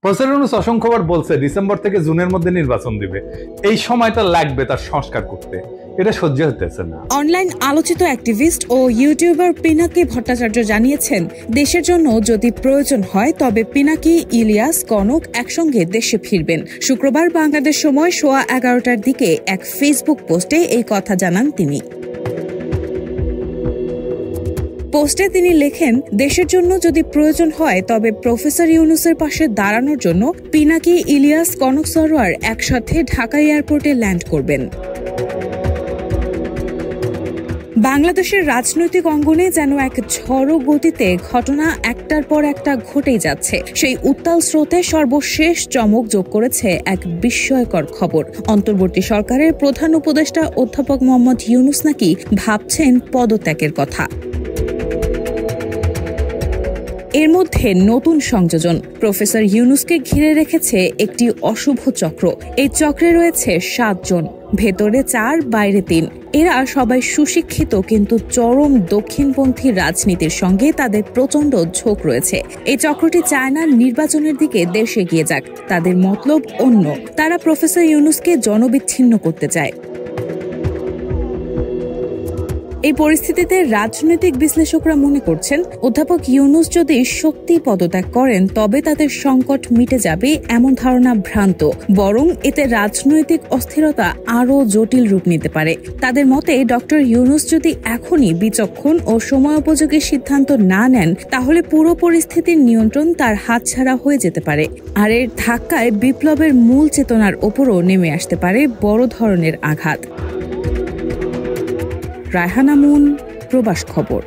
Professor Yunus অসংখ্যবার বলছে December থেকে জুনের মধ্যে নির্বাচন দিবে। এই সময়টা লাগবে তার সংস্কার করতে, এটা সহ্য হতেছে না। অনলাইন আলোচিত অ্যাক্টিভিস্ট ও ইউটিউবার পিনাকি ভট্টাচার্য জানিয়েছেন, দেশের জন্য যদি প্রয়োজন হয় তবে পিনাকি, ইলিয়াস, কনক একসঙ্গে দেশে ফিরবেন। শুক্রবার বাংলাদেশ সময় 11:15টার দিকে এক ফেসবুক পোস্টে এই কথা জানান তিনি। পোস্টে তিনি লেখেন, দেশের জন্য যদি প্রয়োজন হয় তবে প্রফেসর ইউনূসের পাশে দাঁড়ানোর জন্য পিনাকি, ইলিয়াস, কনক সরোয়ার একসাথে ঢাকা এয়ারপোর্টে ল্যান্ড করবেন। বাংলাদেশের রাজনৈতিক অঙ্গনে যেন এক ঝড়ো গতিতে ঘটনা একটার পর একটা ঘটেই যাচ্ছে। সেই উত্তাল স্রোতে সর্বশেষ চমক যোগ করেছে এক বিস্ময়কর খবর। অন্তর্বর্তী সরকারের প্রধান উপদেষ্টা অধ্যাপক মোহাম্মদ ইউনূস নাকি ভাবছেন পদত্যাগের কথা। এর মধ্যে নতুন সংযোজন, প্রফেসর ইউনূসকে ঘিরে রেখেছে একটি অশুভ চক্র। এই চক্রে রয়েছে 7 জন, ভেতরে 4, বাইরে 3। এরা সবাই সুশিক্ষিত, কিন্তু চরম দক্ষিণপন্থী রাজনীতির সঙ্গে তাদের প্রচণ্ড ঝোঁক রয়েছে। এই চক্রটি চায় না নির্বাচনের দিকে দেশ এগিয়ে যাক। তাদের মতলব অন্য। তারা প্রফেসর ইউনূসকে জনবিচ্ছিন্ন করতে চায়। এই পরিস্থিতিতে রাজনৈতিক বিশ্লেষকরা মনে করছেন, অধ্যাপক ইউনূস যদি সত্যি পদত্যাগ করেন তবে তাদের সংকট মিটে যাবে এমন ধারণা ভ্রান্ত। বরং এতে রাজনৈতিক অস্থিরতা আরও জটিল রূপ নিতে পারে। তাদের মতে, ডক্টর ইউনূস যদি এখনই বিচক্ষণ ও সময়োপযোগী সিদ্ধান্ত না নেন তাহলে পুরো পরিস্থিতির নিয়ন্ত্রণ তার হাতছাড়া হয়ে যেতে পারে। আর এর ধাক্কায় বিপ্লবের মূল চেতনার ওপরও নেমে আসতে পারে বড় ধরনের আঘাত। রায়হানা মুন, প্রবাস খবর।